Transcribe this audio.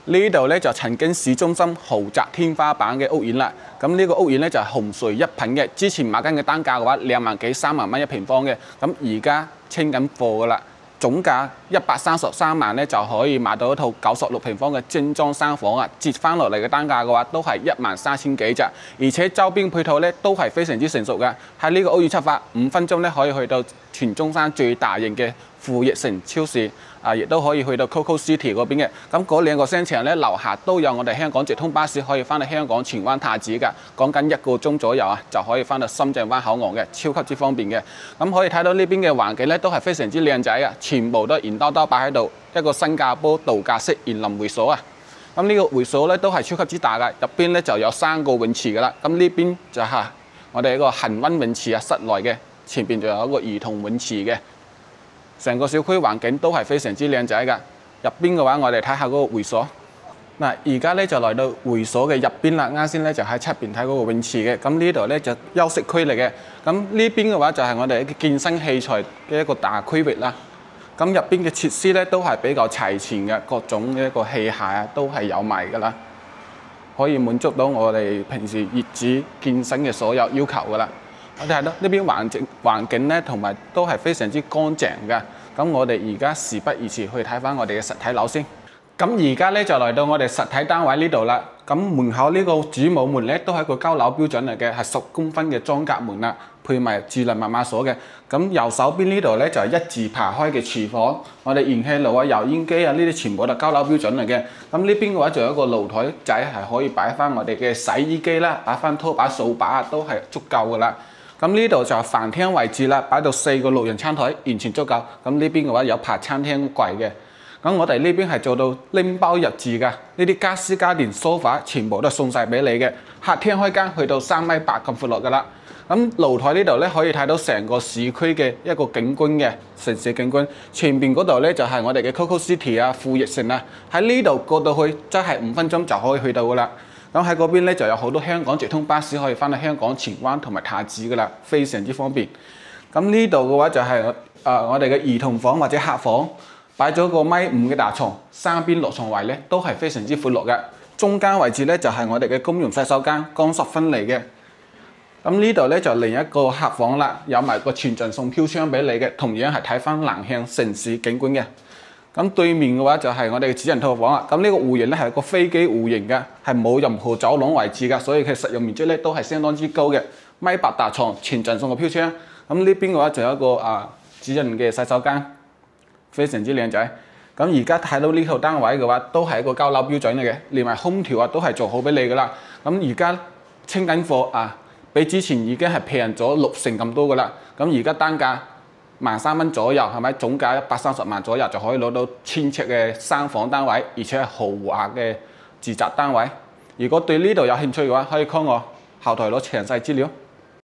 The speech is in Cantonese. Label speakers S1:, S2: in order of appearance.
S1: 呢度咧就曾經市中心豪宅天花板嘅屋苑啦。咁呢個屋苑咧就係紅隧一品嘅，之前買緊嘅單價嘅話2萬幾3萬蚊一平方嘅，咁而家清緊貨噶啦。 總價133萬咧就可以買到一套96平方嘅精裝3房啊！折翻落嚟嘅單價嘅話都係13000幾咋，而且周邊配套咧都係非常之成熟嘅。喺呢個屋苑出發5分鐘咧可以去到全中山最大型嘅富逸城超市啊，亦都可以去到 Coco City 嗰邊嘅。咁嗰2個商場咧樓下都有我哋香港直通巴士可以翻到香港荃灣太子㗎，講緊1個鐘左右啊就可以翻到深圳灣口岸嘅，超級之方便嘅。咁可以睇到呢邊嘅環境咧都係非常之靚仔啊！ 全部都現兜兜擺喺度，一個新加坡度假式園林會所啊！咁呢個會所咧都係超級之大㗎，入邊咧就有3個泳池㗎啦。咁呢邊就係我哋一個恆溫泳池啊，室內嘅，前邊仲有一個兒童泳池嘅。成個小區環境都係非常之靚仔㗎。入邊嘅話，我哋睇下嗰個會所。嗱，而家咧就來到會所嘅入邊啦。啱先咧就喺出邊睇嗰個泳池嘅，咁呢度咧就休息區嚟嘅。咁呢邊嘅話就係我哋嘅健身器材嘅一個大區域啦。 咁入邊嘅設施咧都係比較齊全嘅，各種嘅一個器械啊都係有埋㗎啦，可以滿足到我哋平時熱子健身嘅所有要求㗎啦。我哋睇到呢邊環境咧，同埋都係非常之乾淨㗎。咁我哋而家事不宜遲，去睇翻我哋嘅實體樓先。咁而家咧就嚟到我哋實體單位呢度啦。咁門口呢個主母門咧都係一個交樓標準嚟嘅，係10公分嘅裝甲門啦。 配埋智能密碼鎖嘅，咁右手邊呢度咧就係一字排開嘅廚房，我哋燃氣爐啊、油煙機啊呢啲全部都交樓標準嚟嘅。咁呢邊嘅話仲有一個露台仔係可以擺翻我哋嘅洗衣機啦，擺翻拖把、掃把啊都係足夠噶啦。咁呢度就係飯廳位置啦，擺到4個6人餐台，完全足夠。咁呢邊嘅話有排餐廳櫃嘅。咁我哋呢邊係做到拎包入住㗎，呢啲家私家電、梳化全部都送晒俾你嘅。客廳開間去到3.8米咁闊落㗎啦。 咁露台呢度咧可以睇到成個市區嘅一個景觀嘅城市景觀，前邊嗰度咧就係我哋嘅 Coco City 啊、富逸城啊，喺呢度過到去真係5分鐘就可以去到噶啦。咁喺嗰邊咧就有好多香港直通巴士可以翻到香港荃灣同埋太子噶啦，非常之方便。咁呢度嘅話就係我哋嘅兒童房或者客房，擺咗個1.5米嘅大床，3邊落床位咧都係非常之闊落嘅。中間位置咧就係我哋嘅公用洗手間，乾濕分離嘅。 咁呢度咧就另一個客房啦，有埋個全陣送飄窗俾你嘅，同樣係睇翻南向城市景觀嘅。咁對面嘅話就係我哋嘅主人套房啦。咁呢個戶型咧係個飛機戶型嘅，係冇任何走廊位置嘅，所以佢實用面積咧都係相當之高嘅。1.8米大床，全陣送個飄窗。咁呢邊嘅話就有一個主人嘅洗手間，非常之靚仔。咁而家睇到呢套單位嘅話，都係一個交樓標準嚟嘅，連埋空調啊都係做好俾你噶啦。咁而家清緊貨啊！ 比之前已經係平咗60%咁多噶啦，咁而家單價13,000蚊左右，係咪？總價130萬左右就可以攞到1000尺嘅3房單位，而且係豪華嘅住宅單位。如果對呢度有興趣嘅話，可以 call 我後台攞詳細資料。